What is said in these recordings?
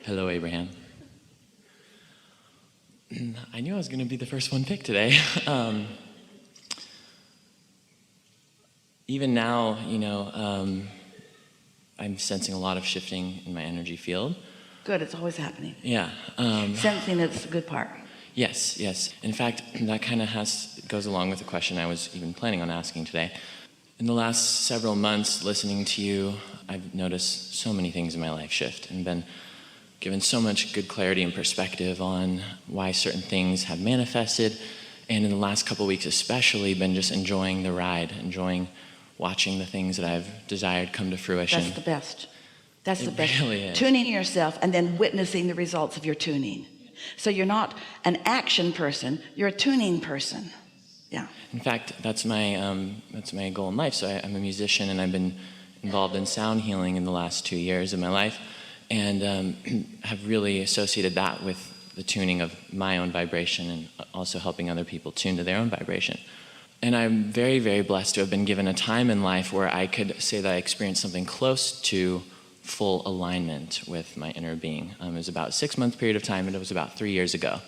Hello, Abraham. I knew I was going to be the first one picked today. Even now, I'm sensing a lot of shifting in my energy field. Good, it's always happening. Yeah. Sensing it's the good part. Yes, yes. In fact, that kind of goes along with the question I was even planning on asking today. In the last several months, listening to you, I've noticed so many things in my life shift and been given so much good clarity and perspective on why certain things have manifested, and in the last couple of weeks especially been just enjoying the ride, enjoying watching the things that I've desired come to fruition. That's the best. That's the best. It really is. Tuning yourself and then witnessing the results of your tuning. So you're not an action person, you're a tuning person. Yeah. In fact, that's my goal in life. So I'm a musician, and I've been involved in sound healing in the last 2 years of my life, and have really associated that with the tuning of my own vibration and also helping other people tune to their own vibration. And I'm very, very blessed to have been given a time in life where I could say that I experienced something close to full alignment with my inner being. It was about a 6-month period of time, and it was about 3 years ago.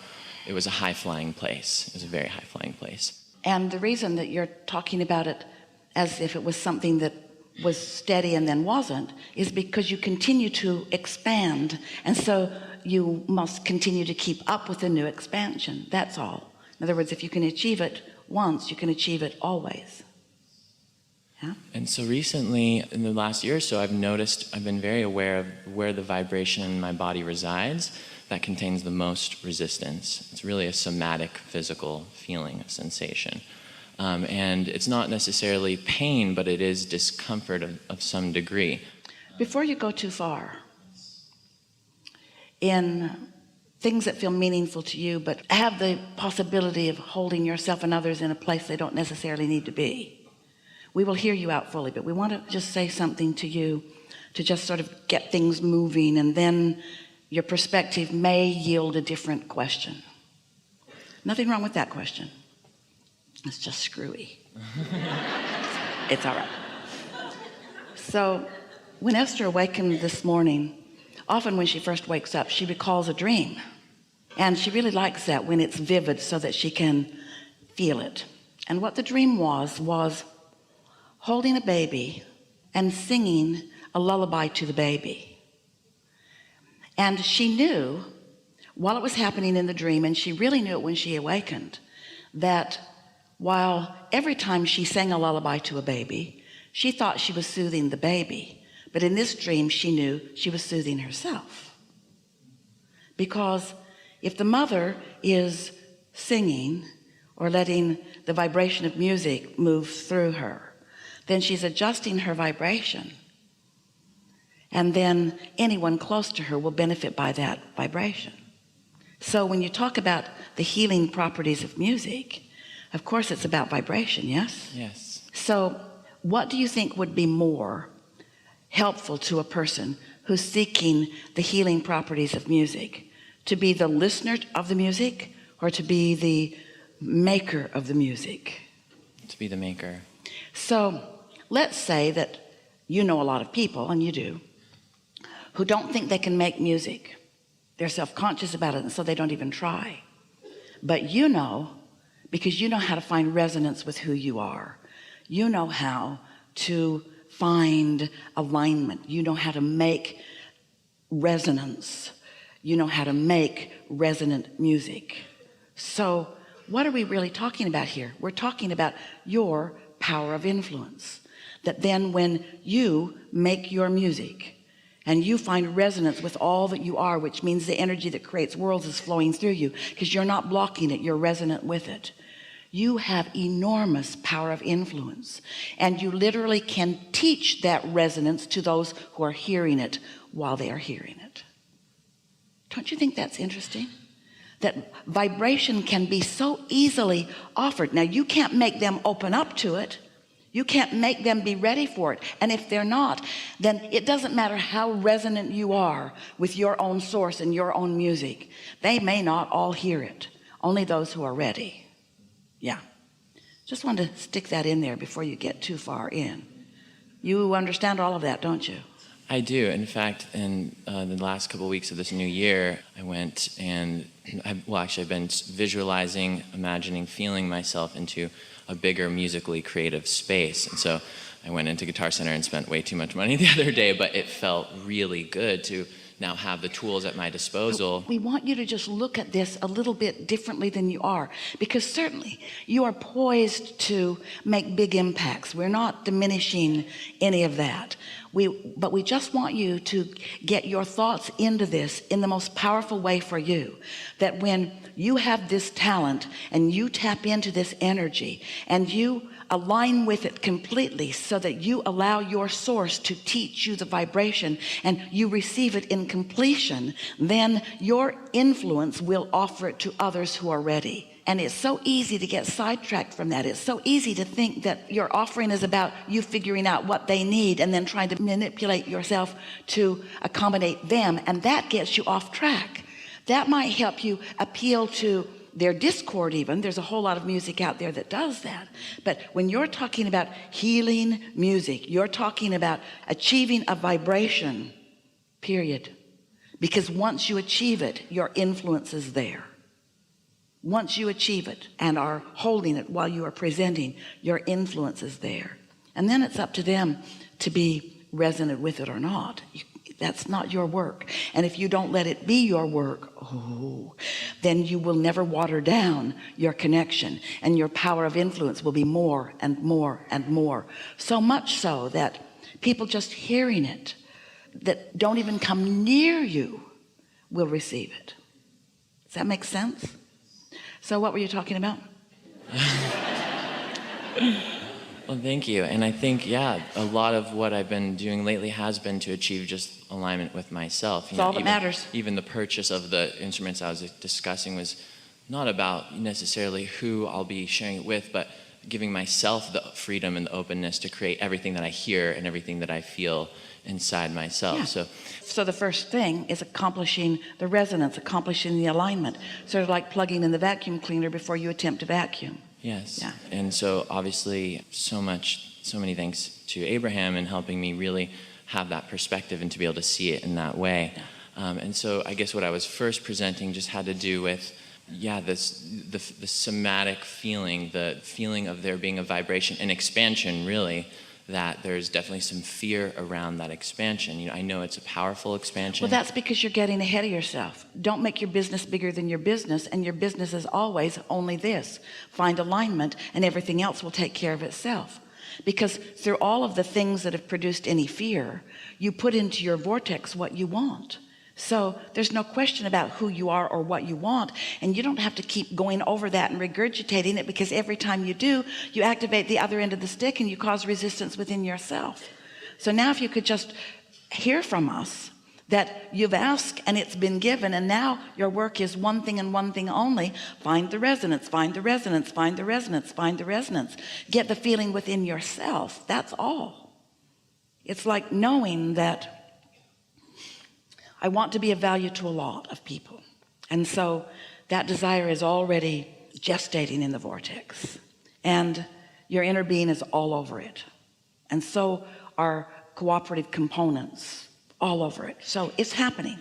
It was a high-flying place. It was a very high-flying place. And the reason that you're talking about it as if it was something that was steady and then wasn't is because you continue to expand, and so you must continue to keep up with the new expansion. That's all. In other words, if you can achieve it once, you can achieve it always. Yeah? And so recently, in the last year or so, I've been very aware of where the vibration in my body resides that contains the most resistance. It's really a somatic, physical feeling, a sensation. And it's not necessarily pain, but it is discomfort of some degree. Before you go too far in things that feel meaningful to you, but have the possibility of holding yourself and others in a place they don't necessarily need to be, we will hear you out fully, but we want to just say something to you to just sort of get things moving, and then your perspective may yield a different question. Nothing wrong with that question. It's just screwy. It's all right. So when Esther awakened this morning, often when she first wakes up, she recalls a dream, and she really likes that when it's vivid so that she can feel it. And what the dream was holding a baby and singing a lullaby to the baby. And she knew while it was happening in the dream, and she really knew it when she awakened, that while every time she sang a lullaby to a baby, she thought she was soothing the baby, but in this dream she knew she was soothing herself. Because if the mother is singing or letting the vibration of music move through her, then she's adjusting her vibration, and then anyone close to her will benefit by that vibration. So when you talk about the healing properties of music, of course it's about vibration, yes? Yes. So what do you think would be more helpful to a person who's seeking the healing properties of music? To be the listener of the music, or to be the maker of the music? To be the maker. So let's say that you know a lot of people, and you do, who don't think they can make music. They're self-conscious about it, and so they don't even try. But you know, because you know how to find resonance with who you are. You know how to find alignment. You know how to make resonance. You know how to make resonant music. So what are we really talking about here? We're talking about your power of influence. That then when you make your music and you find resonance with all that you are, which means the energy that creates worlds is flowing through you, because you're not blocking it, you're resonant with it. You have enormous power of influence, and you literally can teach that resonance to those who are hearing it while they are hearing it. Don't you think that's interesting? That vibration can be so easily offered. Now, you can't make them open up to it. You can't make them be ready for it. And if they're not, then it doesn't matter how resonant you are with your own source and your own music. They may not all hear it. Only those who are ready. Yeah. Just wanted to stick that in there before you get too far in. You understand all of that, don't you? I do. In fact, in the last couple of weeks of this new year, I went and, I've been visualizing, imagining, feeling myself into a bigger musically creative space. And so I went into Guitar Center and spent way too much money the other day, but it felt really good to now have the tools at my disposal. We want you to just look at this a little bit differently than you are, because certainly you are poised to make big impacts. We're not diminishing any of that. But we just want you to get your thoughts into this in the most powerful way for you, that when you have this talent and you tap into this energy and you align with it completely, so that you allow your source to teach you the vibration and you receive it in completion, then your influence will offer it to others who are ready. And it's so easy to get sidetracked from that. It's so easy to think that your offering is about you figuring out what they need and then trying to manipulate yourself to accommodate them, and that gets you off track. That might help you appeal to their discord. Even there's a whole lot of music out there that does that. But when you're talking about healing music, you're talking about achieving a vibration, period. Because once you achieve it, your influence is there. Once you achieve it and are holding it while you are presenting, your influence is there. And then it's up to them to be resonant with it or not. That's not your work. And if you don't let it be your work, then you will never water down your connection, and your power of influence will be more and more and more. So much so that people just hearing it, that don't even come near you, will receive it. Does that make sense? So what were you talking about? Well, thank you. And I think, a lot of what I've been doing lately has been to achieve just alignment with myself. That's all that matters. Even the purchase of the instruments I was discussing was not about necessarily who I'll be sharing it with, but giving myself the freedom and the openness to create everything that I hear and everything that I feel inside myself. Yeah. So the first thing is accomplishing the resonance, accomplishing the alignment, sort of like plugging in the vacuum cleaner before you attempt to vacuum. Yes. Yeah. And so obviously so many thanks to Abraham in helping me really have that perspective and to be able to see it in that way. Yeah. And so I guess what I was first presenting just had to do with the somatic feeling, the feeling of there being a vibration and expansion, really, that there's definitely some fear around that expansion. I know it's a powerful expansion. Well, that's because you're getting ahead of yourself. Don't make your business bigger than your business, and your business is always only this. Find alignment and everything else will take care of itself. Because through all of the things that have produced any fear, you put into your vortex what you want. So there's no question about who you are or what you want, and you don't have to keep going over that and regurgitating it, because every time you do, you activate the other end of the stick and you cause resistance within yourself. So now if you could just hear from us that you've asked and it's been given, and now your work is one thing and one thing only: find the resonance, find the resonance, find the resonance, find the resonance. Get the feeling within yourself. That's all. It's like knowing that I want to be of value to a lot of people. And so that desire is already gestating in the vortex, and your inner being is all over it. And so are cooperative components all over it. So it's happening.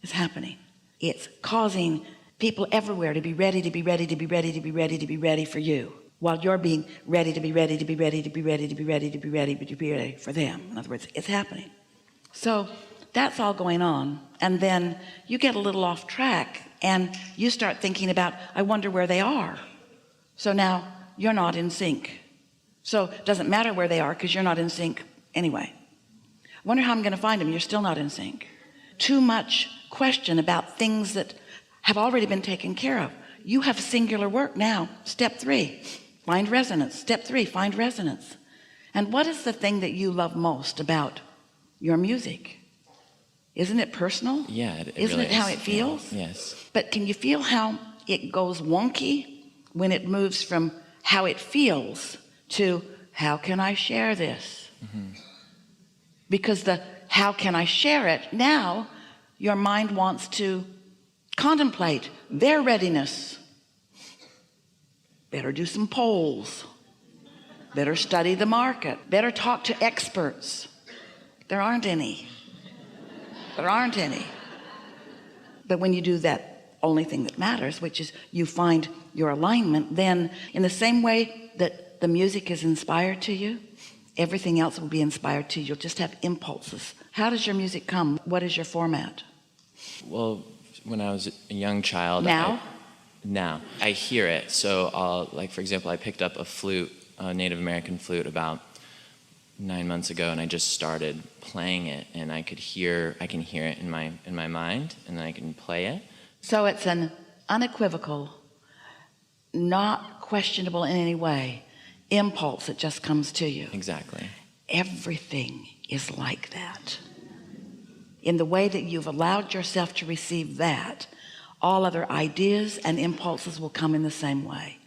It's happening. It's causing people everywhere to be ready, to be ready, to be ready, to be ready, to be ready for you, while you're being ready to be ready, to be ready, to be ready, to be ready, to be ready, to be ready for them. In other words, it's happening. So that's all going on. And then you get a little off track and you start thinking about, I wonder where they are. So now you're not in sync. So it doesn't matter where they are, because you're not in sync anyway. I wonder how I'm going to find them. You're still not in sync. Too much question about things that have already been taken care of. You have singular work now. Step 3, find resonance. Step 3, find resonance. And what is the thing that you love most about your music? Isn't it personal? Yeah, it Isn't really it how is. it feels? Yeah. Yes. But can you feel how it goes wonky when it moves from how it feels to how can I share this? Mm-hmm. Because the how can I share it, now your mind wants to contemplate their readiness. Better do some polls. Better study the market. Better talk to experts. There aren't any. There aren't any. But when you do that only thing that matters, which is you find your alignment, then in the same way that the music is inspired to you, everything else will be inspired to you. You'll just have impulses. How does your music come? What is your format? Well, when I was a young child, Now I hear it. So I'll, like, for example, I picked up a flute, a Native American flute, about 9 months ago, and I just started playing it, and I can hear it in my mind, and then I can play it. So it's an unequivocal, not questionable in any way, impulse that just comes to you. Exactly. Everything is like that. In the way that you've allowed yourself to receive that, all other ideas and impulses will come in the same way.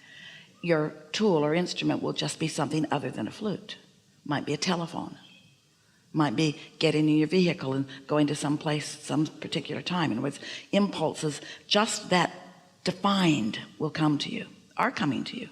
Your tool or instrument will just be something other than a flute. Might be a telephone, might be getting in your vehicle and going to some place some particular time. In other words, impulses just that defined will come to you, are coming to you.